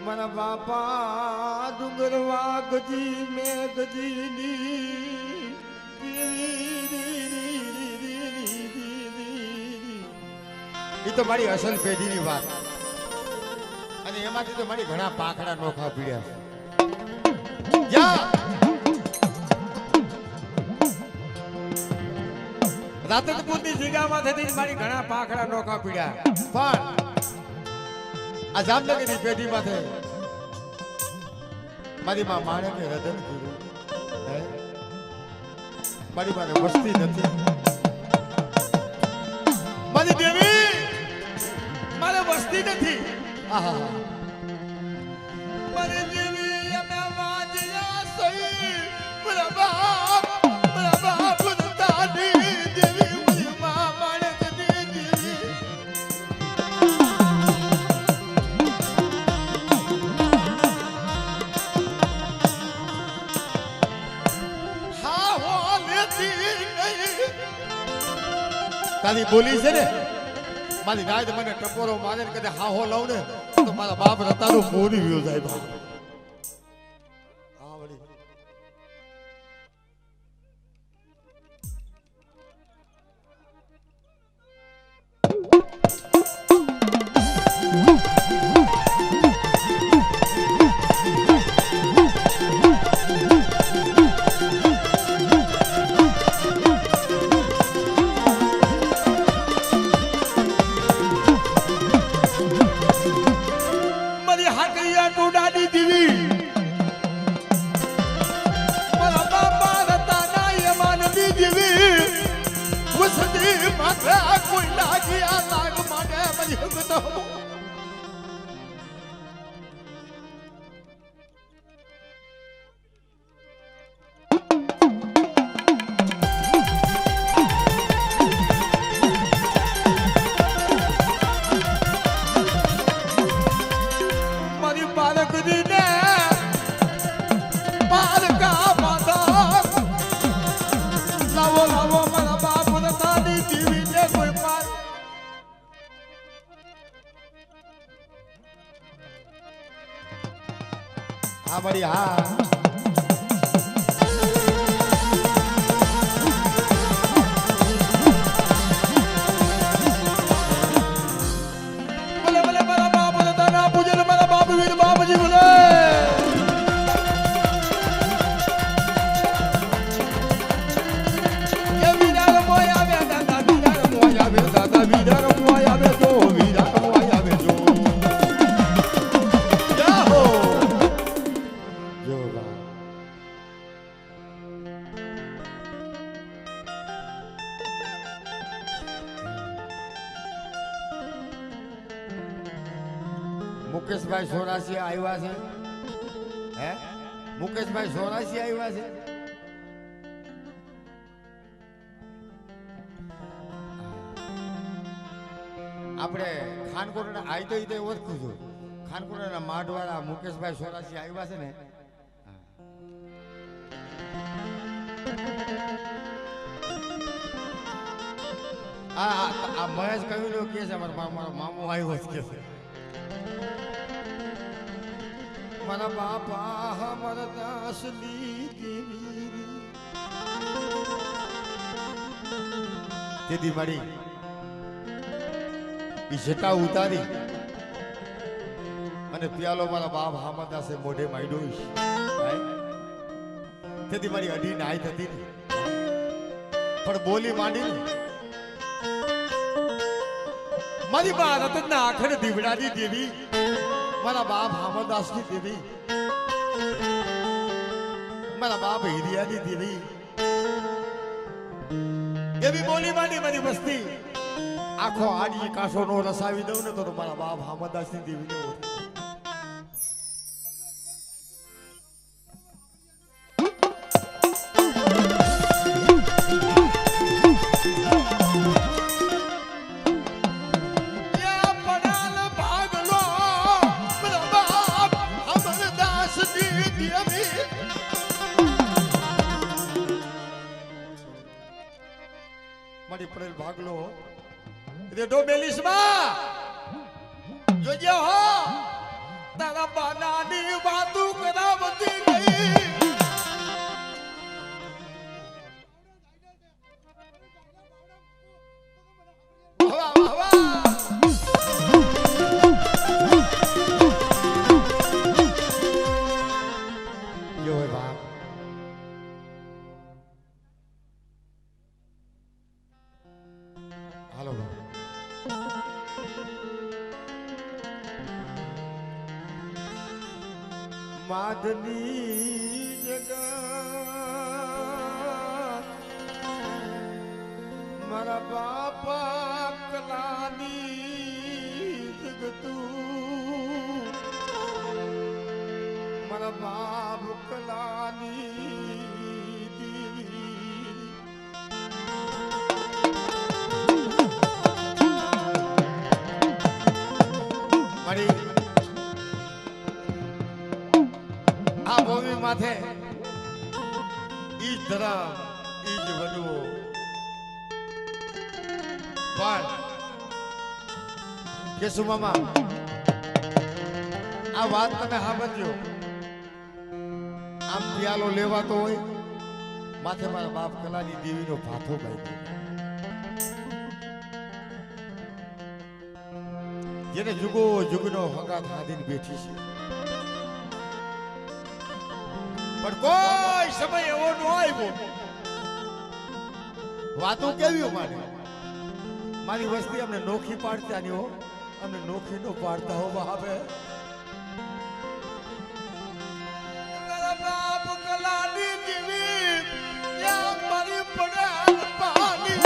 મારા બાપા ડુંગરવા ગજી મેઘજીની એ તો મારી અસલ પેઢીની વાત અને એમાંથી તો મારી ઘણા પાખડા નોખા પીડ્યા જા રાતનપુરની જગ્યામાંથી મારી ઘણા પાખડા નોખા પીડ્યા પણ આ જામનગરની પેઢીમાંથી મારી માં માણેકે હૃદય કર્યું મારી પાસે વસ્તી નથી મારી દેવી મારે વસ્તી નથી આહા મારી દેવી અમે વાજ્યા સહી પ્રભા તારી બોલી છે ને મારી રાત મને ટકોરો મારે કદે હાહો લઉં ને તો મારા બાપ રતારું મોરી ગયો જાય બાપ હા વળી કોઈ લાગી આ લાગ માને મરી હગતો મારી બાળક દીને બાળકા માતા લાવો લાવો મારા બાપ રતાની જીવી હા બડી હા બોલે બોલે મારા બાપ દાદા પૂજન મારા બાપ વીર બાપજી બોલે એ વીરા મોય આવે દાદા વીરા મોય આવે દાદા વીરા મોય આવે તો વીરા મોય આવે જો મુકેશભાઈ સોરાસી આવ્યા છે હે મુકેશભાઈ સોરાસી આવ્યા છે આપણે ખાનકોટના આઈ તો ઈ ઓળખું છું ખાનકોટના માઢવાળા મુકેશભાઈ સોરાસી આવ્યા છે ને આ મહેશ કહ્યું કે છે મારો મામો આવ્યો છે કે મારા બાપા મારા દાસની દેવી તેથી મારી ઈશતા ઉતારી અને પ્યાલો મારા બાપ હામદાસે મોઢે માંડ્યો તેથી મારી અઢી નાઈ થતી ને પણ બોલી માંડી મારી બા રતનના આખર દીવડાની દેવી મારા બાપ હામદાસની દેવી મારા બાપ હિરિયાની દેવી એવી બોલી માંડી મારી વસ્તી આખો આડી કાસો નો રસાવી દઉં ને તો મારા બાપ હામદાસની દેવી ને મારી પડેલ ભાગલો રેડો બેલીસમાં જોજે હો તારા મારા બાનાની વાતું કરાવતી ગઈ. વાહ વાહ વાહ. યો હે બાપ. હાલો બાપ. માધની જગત મારા બાપા કલાની જગતું મારા બાપ કલાની દેવી મારી આ ભૂમિ માથે ઈ ધરા ઈ જ વડવો પણ કેશુ મામા આ વાત તમે સાંભળજો. આમ પ્યાલો લેવાતો હોય માથે મારા બાપ કલાની દેવીનો ભાથો ગાય જેને જુગો જુગનો હંગાત હાદીને બેઠી છે પણ કોઈ સમય એવો ન આવ્યો. વાતો કેવી મારે મારી વસ્તી અમને નોખી પાડતા નહીં હો. અમને નોખી નો પાડતા હો બાપે. બાપ કલાની દેવી યા મારી પડાલ પાની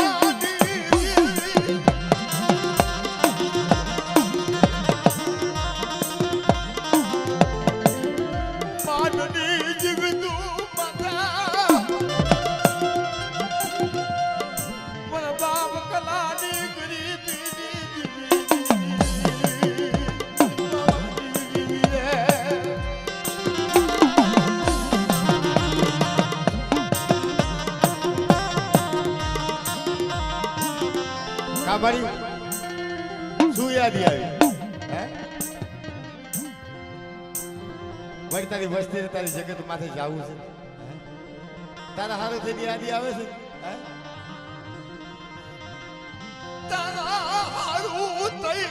કાબરી શું યાદ આવી હે વળી તારી વસ્તી ને તારી જગત માથે જાવું છે તારા હારે થઈને યાદી આવે છે હે તારા હારું થઈ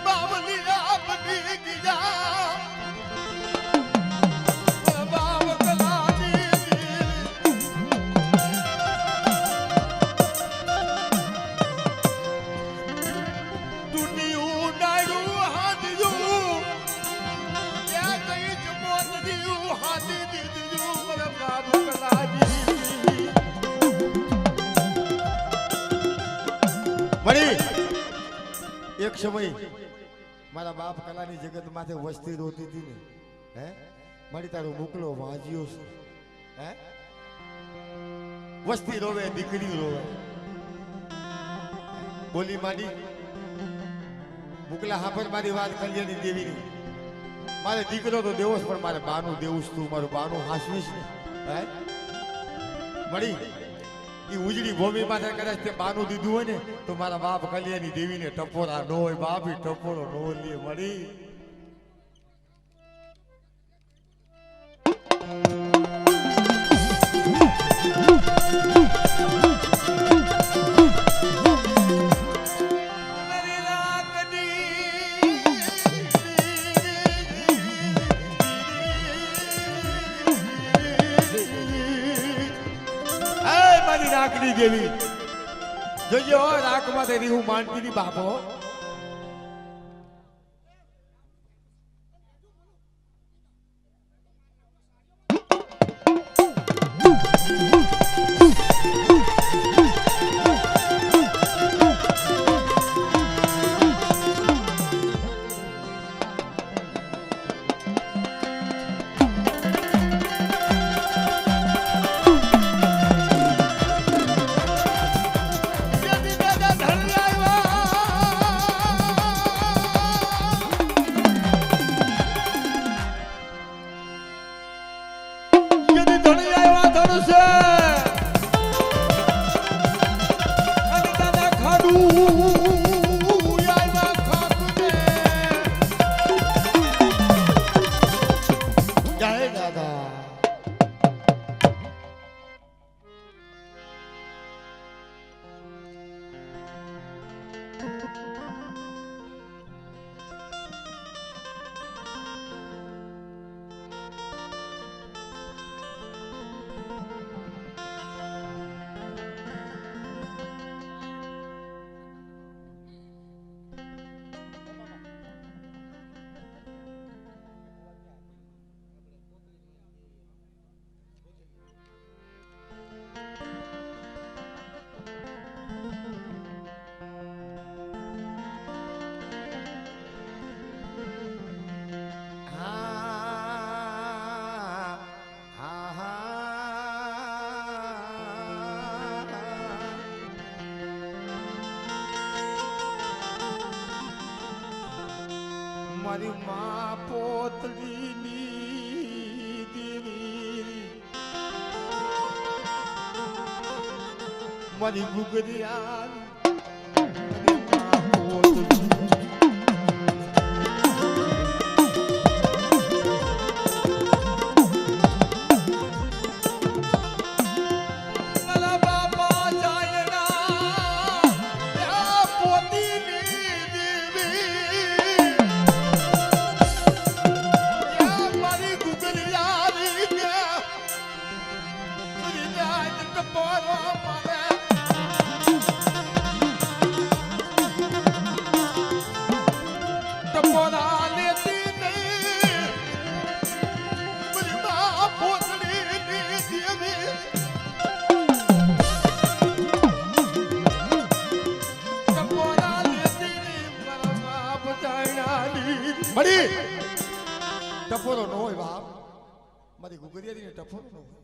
બાવલી આપની ગીયા એક સમય મારા બાપ કલાની જગત માથે વસ્તી રોતી હતી ને હે મારી તારો મોકલો વાજ્યો છે હે વસ્તી રોવે દીકરી રોવે બોલી માડી મોકલા હાફર મારી વાત કલ્યાણી દેવીની મારે દીકરો તો દેવો પણ મારે બાનું દેવું તું મારું બાનું હાસવીશ ને હે મળી ઈ ઉજળી ભૂમિ માથે કદાચ તે બાનું દીધું હોય ને તો મારા બાપ કલ્યાણી દેવીને ટપોરા ન હોય બાપી ટપોરો ન લે મળી. રાખડી દેવી જોજો રાખ માં તેરી હું માનતી ની બાપો મારી માં પોતડીની દેવી મારી ગુગરિયા મારી માં પોતડી ટપોરો ન હોય બાપ મારી ગુગરિયાની ટપોરો ન હોય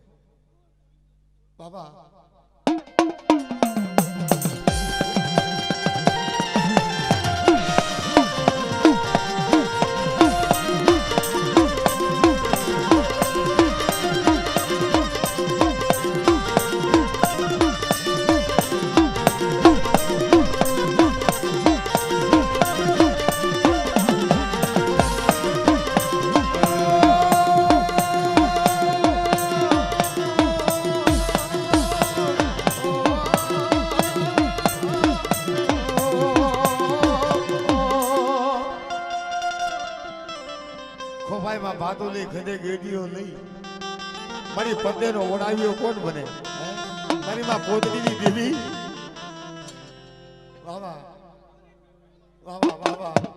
બાબા ખોભાઈમાં ભાતો લઈ ખડે ગેડીઓ લઈ મારી પદ્દેનો ઓડાવ્યો કોણ બને મારી માં પોતડીની દેવી વાહ વાહ વાહ વાહ વાહ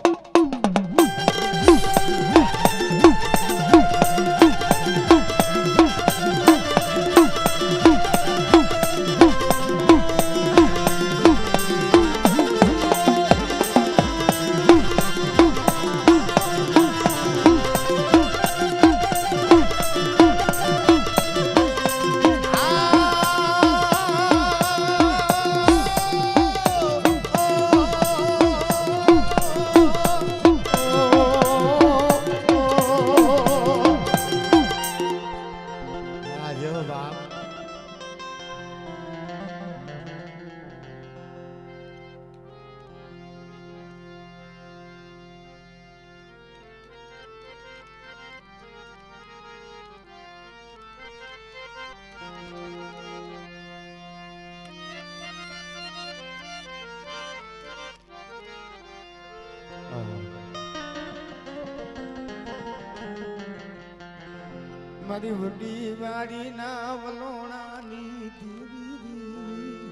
મારી વડી વાડી ના વલોણાની દેવી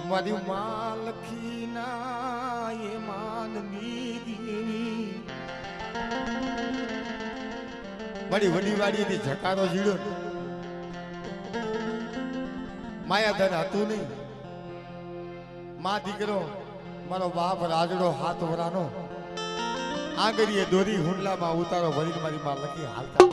મારી માં લખી ના એ માનની દેવી મારી વડી વાડી થી ઝકારો જીડ્યો માયાધન હતું નહીં માં દીકરો મારો બાપ રાજડો હાથ વરાનો આંગળીએ દોરી હુંડલામાં ઉતારો ભરીને મારી માં લખી હાલતા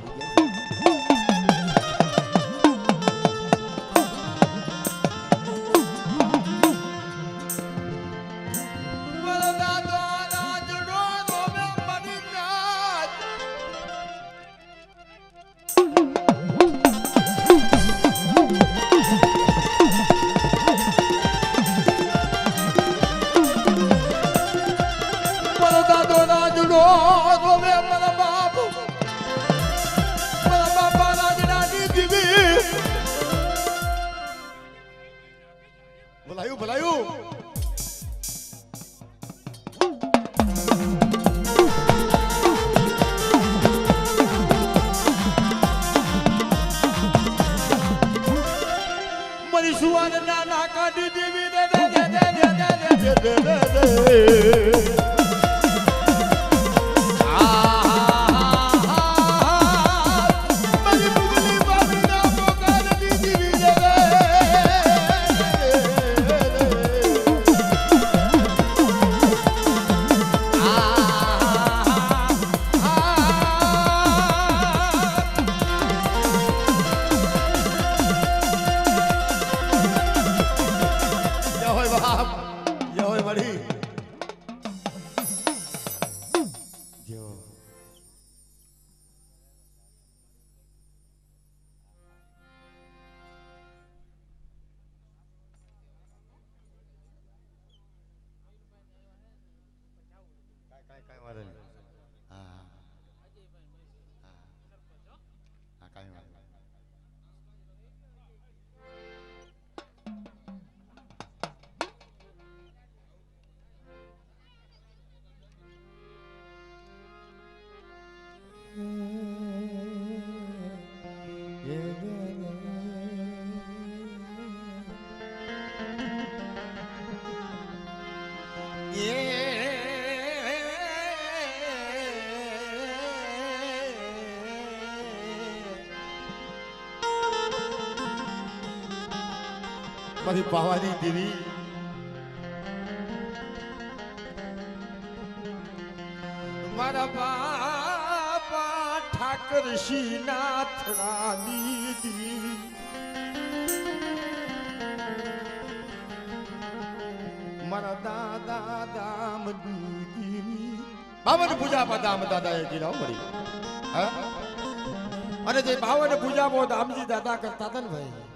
ભલાયું ભલાયું મારી સુવાન ના કાઢી દેવી મળી જો કાઈ વાંધો નહીં હા હા કાઈ વાંધો નહીં મારી પાવાની દેવી મારા બાપા ઠાકર શ્રીનાથ રાની મારા દાદા દામ દીદી બાવન પૂજા પર દામ દાદા એ કીધા મળી અને જે બાવન પૂજા બહુ દામજી દાદા કરતા હતા ને ભાઈ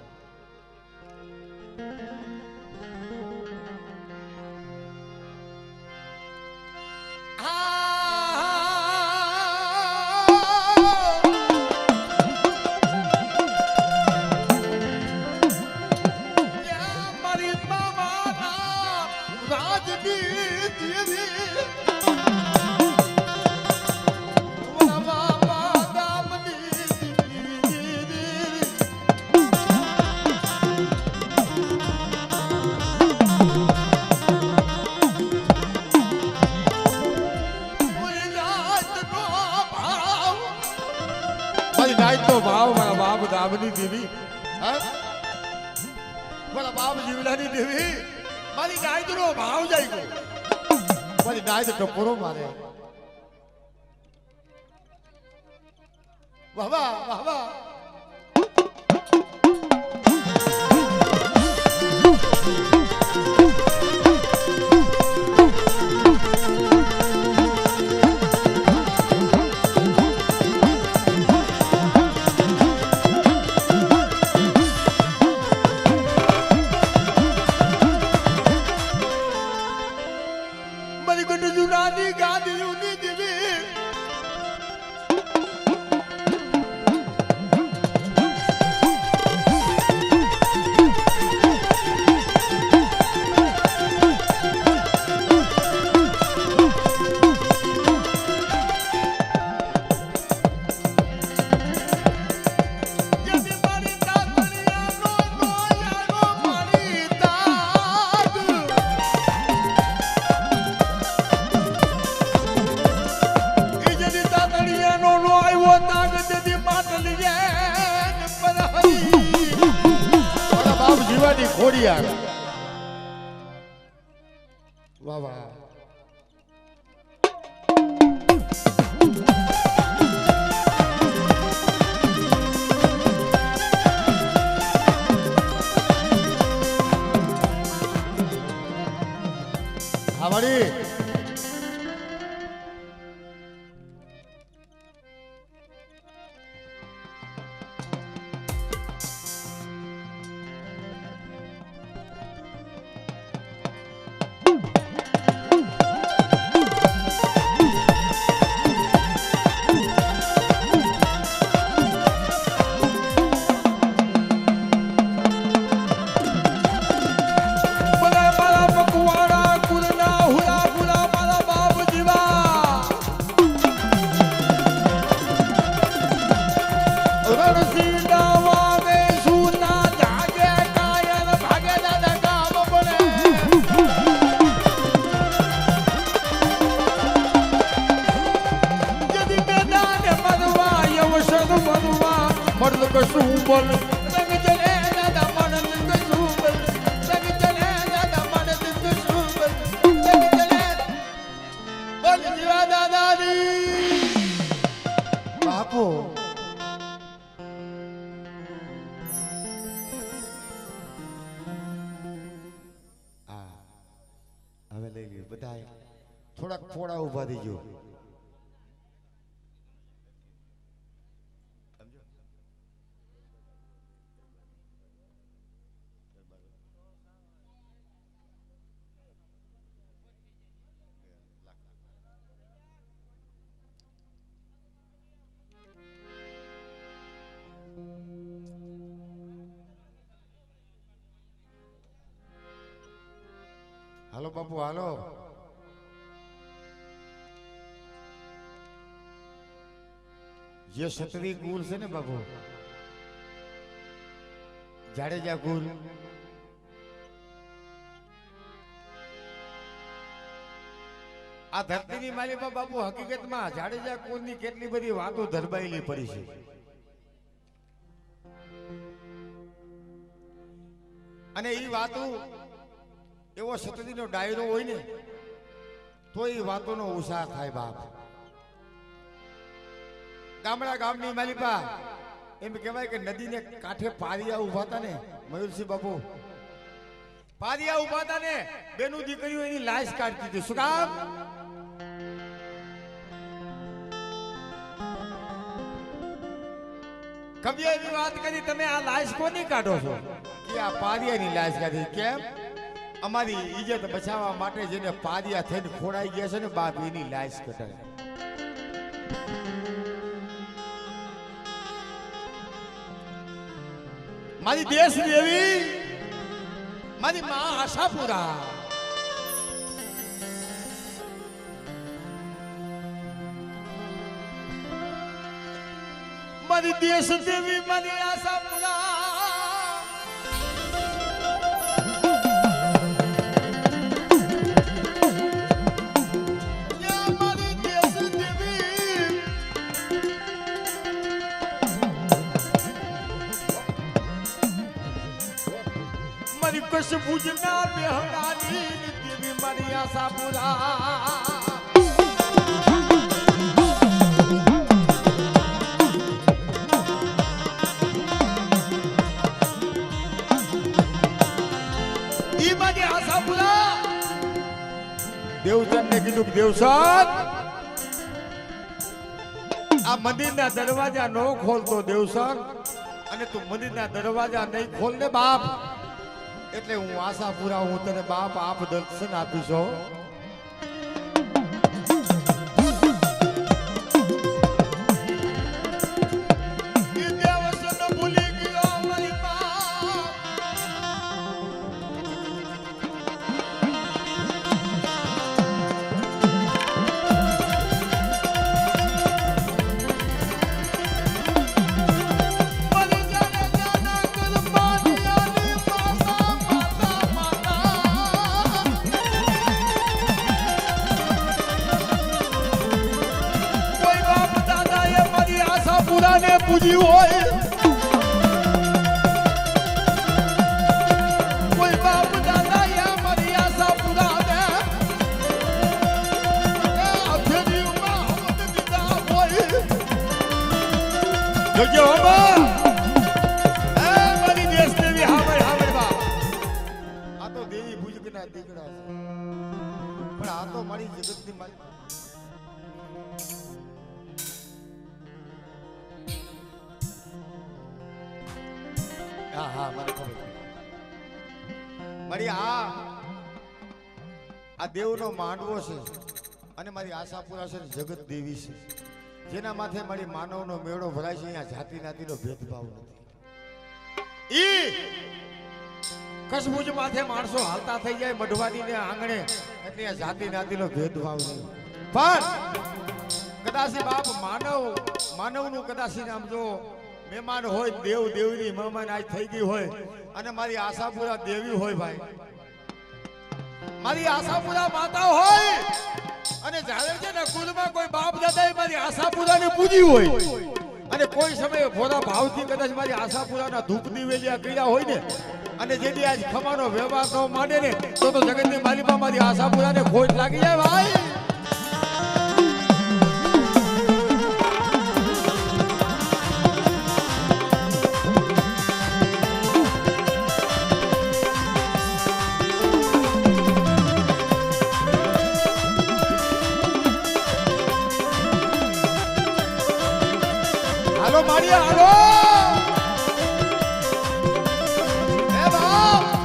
ભાવ મારા બાપ દામની દેવી મારા બાપ જીવલાની દેવી મારી નાયત નો ભાવ જાય ગયો મારી નાયત ટપોરો મારે વાહ વાહ વાહ વાહ ખોડિયાર વાહ વાહ હા વળી હવે લઈ ગયું બધા થોડાક થોડા ઉભા થઈ ગયો હાલો બાપુ હાલો જે ક્ષત્રિય કુળ છે ને બાપુ જાડેજા કુળ આ ધરતીની માલિકા બાપુ હકીકતમાં જાડેજા કુળની કેટલી બધી વાતો ધરબાયેલી પડી છે અને એ વાતો એવો ક્ષત્રિયનો ડાયરો હોય ને તો એ વાતોનો ઉત્સાહ થાય બાપ ગામડા ગામની માલિકા એમ કહેવાય કે નદીને કાંઠે પારિયા ઉભા હતા ને મયુરસિંહ બાપુ પારિયા ઉભા હતા ને બેનું દીકરીઓ એની લાશ કાઢતી હતી શું કામ કવિએ એવી વાત કરી તમે આ લાશ કોની કાઢો છો કે આ પારિયાની લાશ કાઢી કેમ અમારી ઇજ્જત બચાવવા માટે જેને પારિયા થઈને ખોડાઈ ગયા છે ને બાપ એની લાશ કઢાય મારી દેશ દેવી મારી માં આશાપુરા મારી દેશ દેવી મારી આશાપુરા કશ ભુજના બેહડાની દેવી મારી આશાપુરા ઈ મારી આશાપુરા દેવચંદ ને કીધું દેવસન આ મંદિરના દરવાજા નો ખોલતો દેવસન અને તું મંદિરના દરવાજા નહીં ખોલ ને બાપ એટલે હું આશાપુરા હું તને બાપ આપ દર્શન આપીશો પૂજી હોય કોઈ બાપ દાદા યા મારી આશાપુરા ને અધેરી માં હમત દીધા હોય જોજો બાબા એ મારી દેશ દેવી હાવડ બા આ તો દેવી ભુજકના દીકરા છે પણ આ તો મારી જગતની માલિક હા મને ખબર મારી આ દેવનો માંડવો છે અને મારી આશાપુરા છે જગત દેવી છે જેના માથે મારી માનવનો મેળો ભરાય છે અહીંયા જાતિ નાતીનો ભેદભાવ નથી ઈ કસબુજ માથે માણસો હાલતા થઈ જાય મઢવાડીને આંગણે એટલે આ જાતિ નાતીનો ભેદભાવ નહીં પણ કદાચ બાપ માનવનું કદાચ નામ જો મહેમાન હોય દેવ દેવની મહેમાન આજ થઈ ગઈ હોય અને મારી આશાપુરા દેવી હોય ભાઈ મારી આશાપુરા માતા હોય અને જ્યારે છે ને કુલમાં કોઈ બાપ દાદાએ મારી આશાપુરાને પૂજી હોય અને કોઈ સમયે ભોળા ભાવથી કદાચ મારી આશાપુરાના ધૂપ દિવેલિયા કર્યા હોય ને અને જેથી આજ ખમાનો વ્યવહાર થવા માંડે ને તો જગતની માલિકા મારી આશાપુરાને ખોટ લાગી જાય ભાઈ મારી હાલો એ બાપ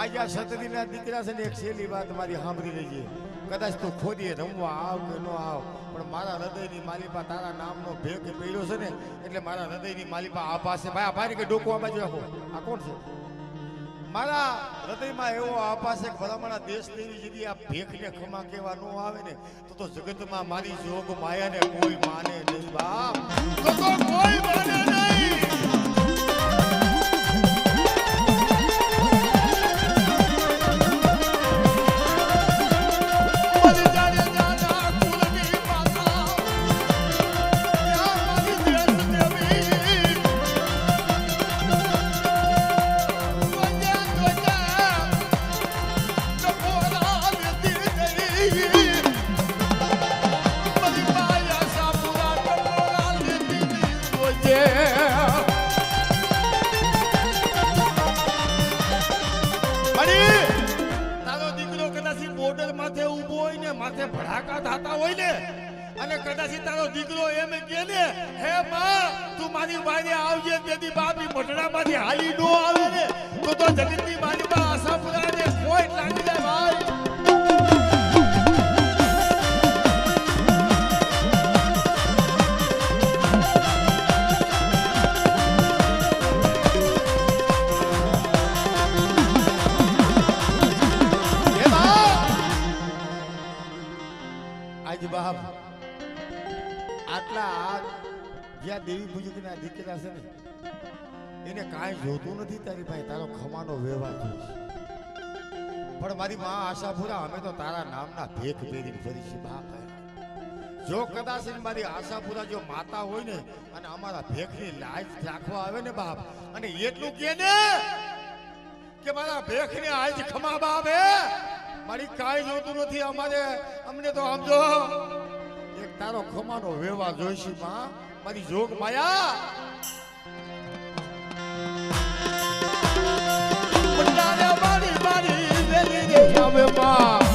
આજે સતરીના દીકરા છે ને એક છેલ્લી વાત મારી સાંભળી લેજે કદાચ તું ખોદીએ રમવા આવ કે ન આવ પણ મારા હૃદયની માલિપા તારા નામનો ભેગ પડ્યો છે ને એટલે મારા હૃદયની માલિપા આભા છે ભાઈ આભારી કે ડોકો આમાં રાખો આ કોણ છે મારા હૃદયમાં એવો આભા છે કે ભલામણા દેશ દેવી જગ્યાએ આ ભેખને ખમા કેવા ન આવે ને તો જગતમાં મારી જોગ માયાને કોઈ માને નહીં બાપ તો કોઈ માને નહીં માથે ભડાકા થતા હોય ને અને કદાચ તારો દીકરો એમ કે ને હે માં તું મારી વારે આવજે તેથી બાપી મઢડામાંથી હાલી નો આવે ને તો જગતની મારી માં આશાપુરાને કોઈ લાગી જાય ભાઈ બાપ આટલા જ્યાં દેવી પૂજકના દીકરા છે ને એને કાંઈ જોતું નથી તારી ભાઈ તારો ખમાનો વ્યવહાર જોઈશ પણ મારી માં આશાપુરા અમે તો તારા નામના ભેખ પહેરીને ફરી છે બાપ જો કદાચ મારી આશાપુરા જો માતા હોય ને અને અમારા ભેખની લાજ રાખવા આવે ને બાપ અને એટલું કે ને કે મારા ભેખને આજ ખમા બાપ હે મારી કાંઈ જોતું નથી અમારે અમને તો સમજો એક તારો ખમાનો વ્યવહાર જોઈશી માં મારી જોગ માયા મારી મારી વેલી આવે માં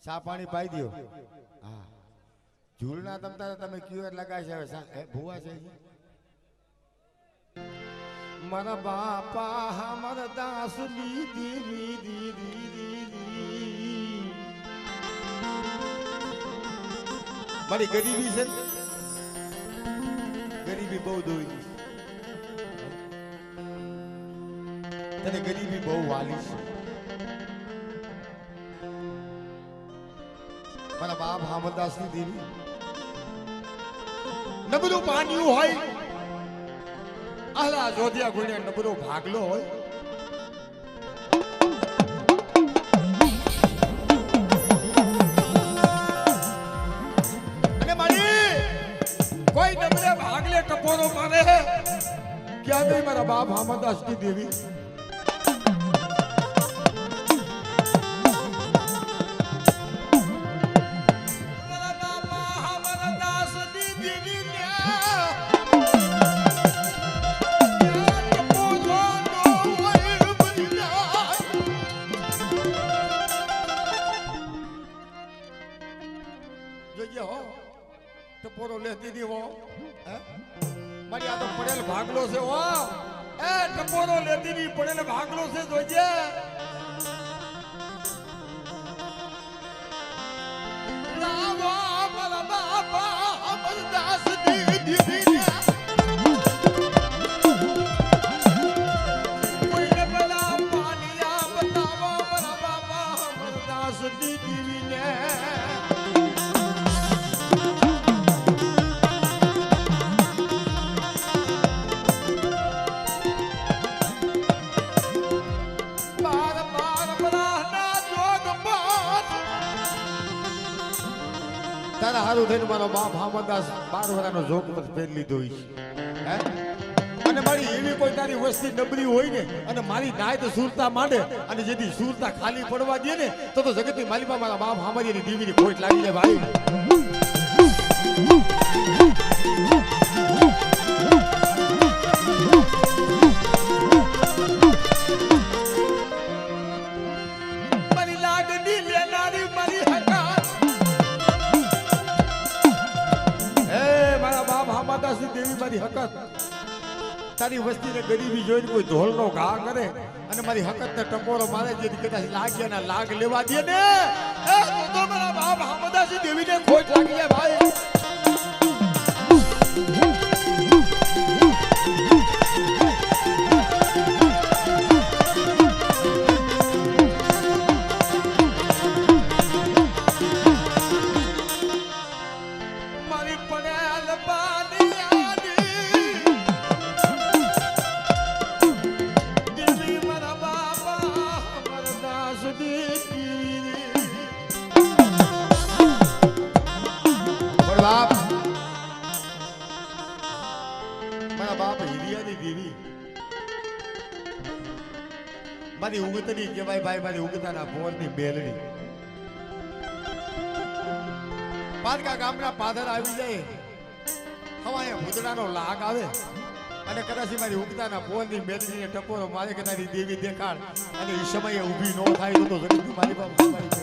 સા પાણી પાઈ દો. હા ઝૂલના તમે કયો એટલે લગાય છે હવે એ ભૂવા છે મારા બાપા મારા દાસ મારી ગરીબી છે ગરીબી બહુ દોઈ તને ગરીબી બહુ વાલી છે મારા બાપ હામદાસ ની દેવી નબળું પાન્યું હોય આલા જોધિયા ગુણે નબળો ભાગલો હોય અને મારી કોઈ નબળે ભાગલે ટપોરો મારે ક્યાં ગઈ મારા બાપ હામદાસ ની દેવી ટપોરો લેતી ની હો મારી આ તો પડેલ ભાગલો છે હો એ ટપોરો લેતી ની પડેલ ભાગલો છે જોજે રાવા મારા બાપા અમરદાસ દી દીદી કોઈને બલા પાનિયા બતાવો મારા બાપા અમરદાસ દી દીદી ને તારા હારું થઈને મારો બાપ હામદાસ 12 વર્ષનો જોક પર પહેરી લીધો હે અને મારી એવી કોઈ તારી વસ્તી નબળી હોય ને અને મારી નાય તો સુરતા માંડે અને જેથી સુરતા ખાલી પડવા દે ને તો જગતની માલિકા મારા બાપ હામરીની દીવીની ખોટ લાગી જાય ભાઈ મારી લાગણી લેનારી મારી દેવી મારી હકત તારી વસ્તીને ગરીબી જોઈને કોઈ ઢોલનો ઘા કરે અને મારી હકતને ટકોરો મારે જેથી કદાચ લાગ્યા ના લાગ લેવા દે ને તો મારા બાપ હામદાસી દેવીને ખોટ લાગી જાય ભાઈ મારી ઉગતની કહેવાય ભાઈ મારી ઉગતાના પોરની બેલડી પારકા ગામના પાદર આવી જાય હવાએ ભૂતડાનો લાગ આવે અને કદાચ મારી ઉગતાના પોરની બેલડીને ટકોરો મારે કે તારી દેવી દેખાડ અને એ સમયે ઊભી ન થાય તો જગતની મારી બાપ મારી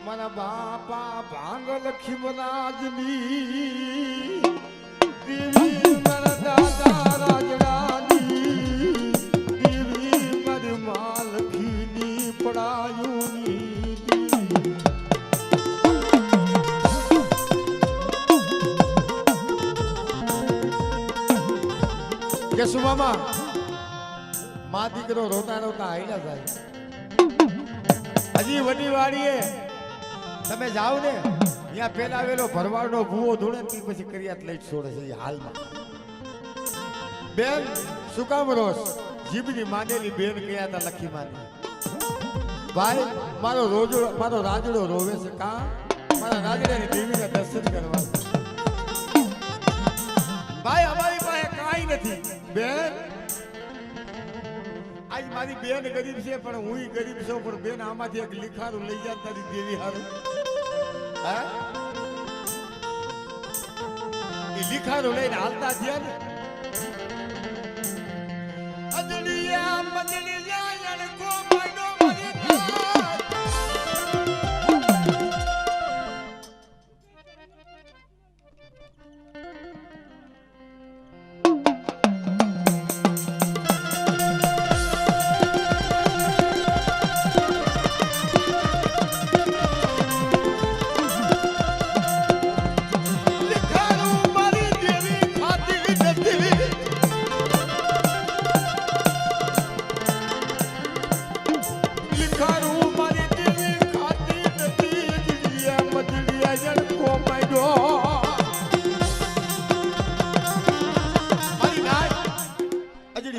મારા બાપા ભાંગલ ખીમરાજની દેવી મારા દાદા રાજડાની દેવી મારી માલખીની પડાયુની મામા મા દીકરો રોતા રોતા આઈલા જાય. હજી વડી વાડીએ તમે જાઓ ને ત્યાં પેલા આવેલો ભરવાડનો ભૂવો ધૂણે ને પછી કરિયાત લઈ છોડે છે એ હાલમાં. બેન શું કામ રોસ? જીભની માંડેલી બેન ગયા હતા લખી માની. ભાઈ મારો રાજડો રોવે છે. કા મારા રાજડાની દેવીના દર્શન કરવા. ભાઈ અમારી પાસે કાંઈ નથી બેન. આજ મારી બેન ગરીબ છે પણ હું ગરીબ છું. પણ બેન આમાંથી એક લીખારું લઈ જાય તારી દેવી હારું. હા એ લીખારું લઈને હાલતા થયા ને અદલિયા મદલી જાય કો માડો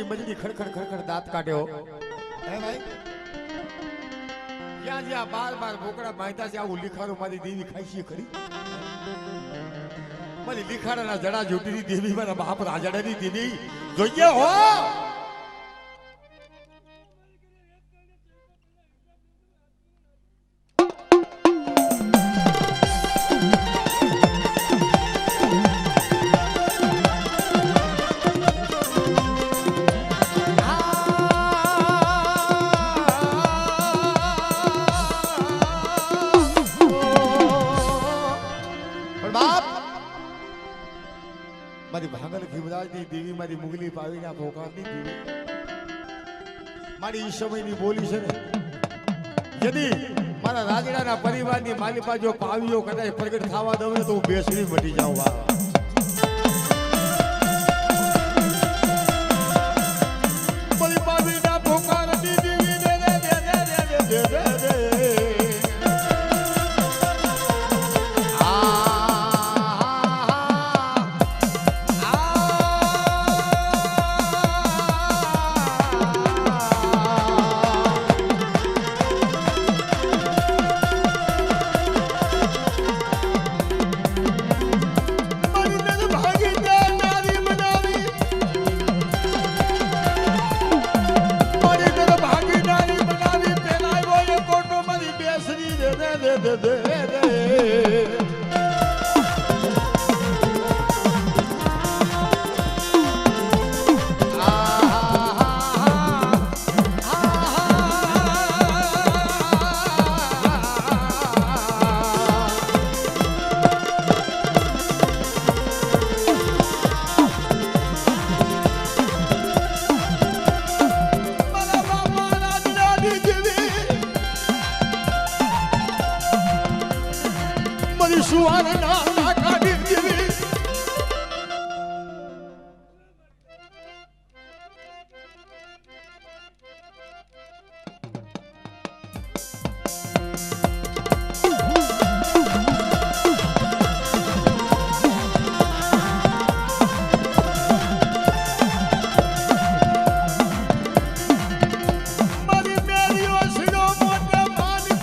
મરી ખડખડ દાંત કાઢ્યો. હે ભાઈ જ્યાં જ્યાં બાર બોકડા બાંધ્યા છે આવું લીખાડો મારી દેવી ખાઈ છે ખરી? મારી લીખાડાના જડા જોટીની દેવી મારા બાપ રાજાડાની દેવી જોઈએ હો. મારી ભાંગલ ખીમરાજની દેવી મારી મુગલી પાવીના ભોકારની દેવી મારી ઈ સમયની બોલી છે ને. यदि મારા રાજડાના પરિવારની મારી પાસે પાવીઓ કદાચ પ્રગટ થવા દઉં ને તો હું બેસડી મટી જાઉં. મારી પાવીના ભોકારની દેવી દે દે દે દે દે દે દે.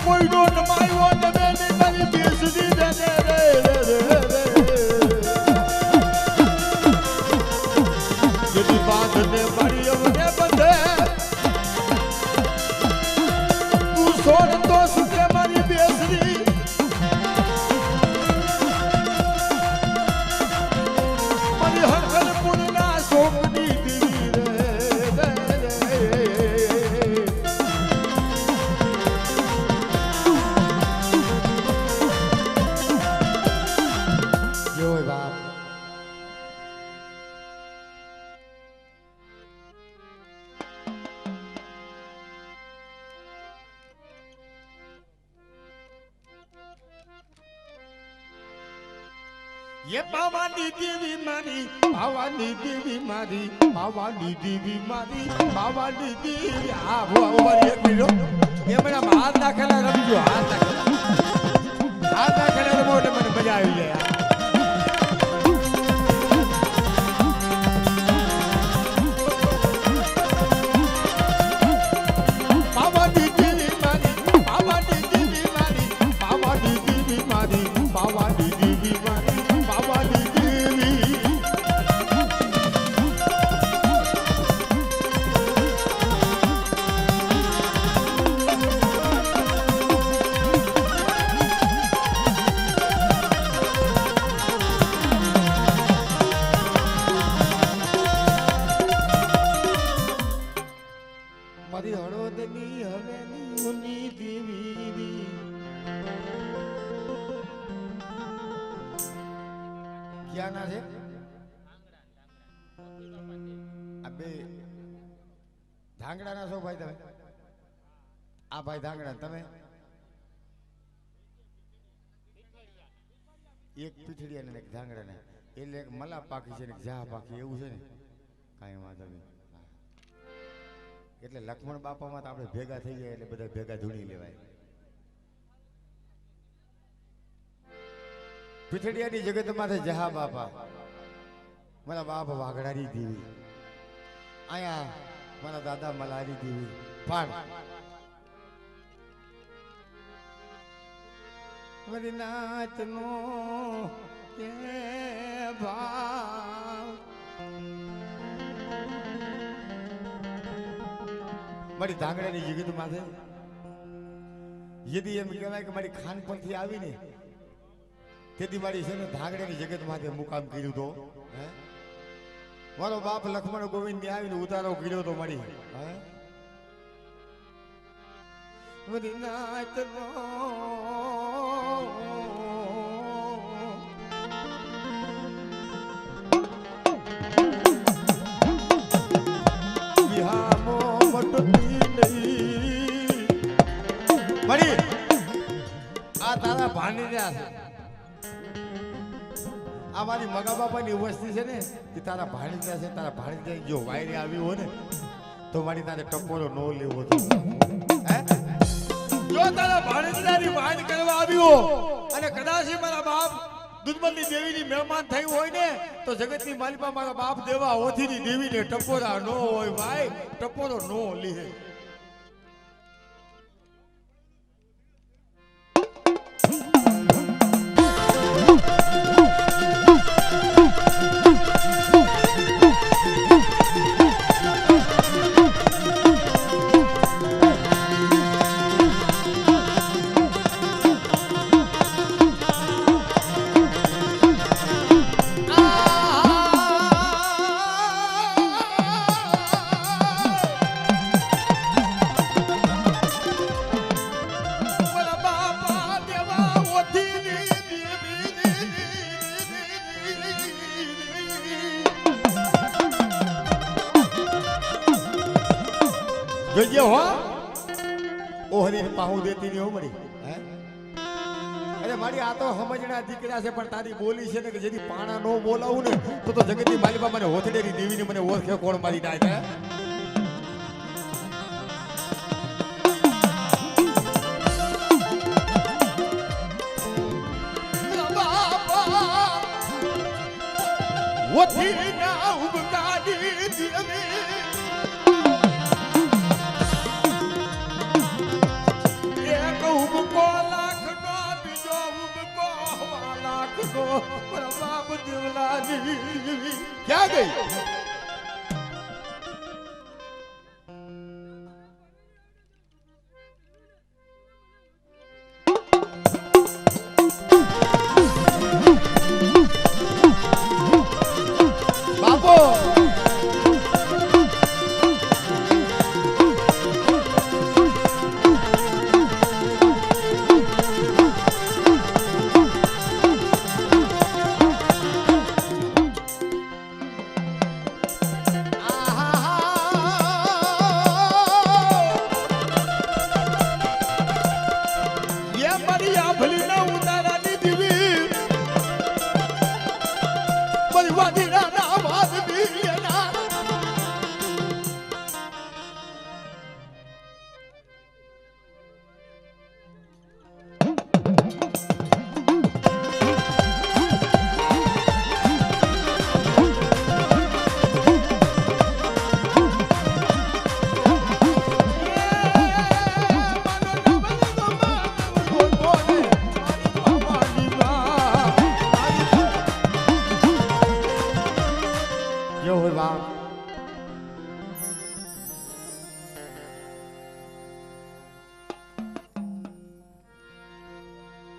કોઈ નો નમાયો ને બેની મારી બેસડી દે દે દે દે ये बावानी देवी मारी बावानी देवी मारी बावानी देवी मारी बावानी देवी आ वो एक मिनट ये मेरा हाथ दाखला रमજો हाथ दाखला રમો એટલે મને મજા આવી જાય બાવાની દેવી મારી બાવાની દેવી મારી બાવાની દેવી મારી બાવાની દેવી મારી બાવાની દેવી મારી હળવદની હવેલી ઉની દેવી ક્યાં ના છે આ બે ધાંગડા ના છો ભાઈ તમે આ ભાઈ ધાંગડા તમે એક પીઠડિયા ને એક ધાંગડા ને એટલે એક મલા પાકી છે ને જા પાકી એવું છે ને કાંઈ વાંધો નહીં એટલે લક્ષ્મણ બાપામાં તો આપણે ભેગા થઈ જાય એટલે બધા ભેગા ધૂણી લેવાય પીઠડિયાની જગતમાં છે જહા બાપા મારા બાપ વાઘડાની દેવી અહીંયા મારા દાદા મલારી દેવી પણ વરિનાથનો કે ભાવ મારી ધાંગડાની જગતમાં છે યદી એમ કહેવાય કે મારી ખાનપણથી આવીને તેથી મારી છે ને ધાંગડાની જગતમાં મુકામ કર્યું તો મારો બાપ લક્ષ્મણ ગોવિંદ ને આવીને ઉતારો કર્યો તો મારી વરિનાથનો વિહામો મટતી નહીં મારી આ તારા ભાણી રહ્યા છે આ મારી મગા બાપાની વસ્તી છે ને કે તારા ભાણીજા છે તારા ભાણીજા જો વાયરે આવ્યું હોય ને તો મારી તારે ટપોરો નો લેવો તો જો તારા ભાણીજાની વાડ કરવા આવ્યો અને કદાચ મારા બાપ દુધમલની દેવીની મહેમાન થયું હોય ને તો જગતની માલિકા મારા બાપ દેવા ઓથીની દેવીને ટપોરા નો હોય ભાઈ ટપોરો નો લે જોજે હો ઓહરી પાહુ દેતી ની હો મરી અરે મારી આ તો સમજણા દીકરા છે પણ તારી બોલી છે ને કે જેથી પાણા નો બોલાવું ને તો જગતની માલિકા મને હોથડેરી દેવીની મને ઓળખે કોણ મારી ડાય ઓથી ના ઉબકાડી દેવી क्या गई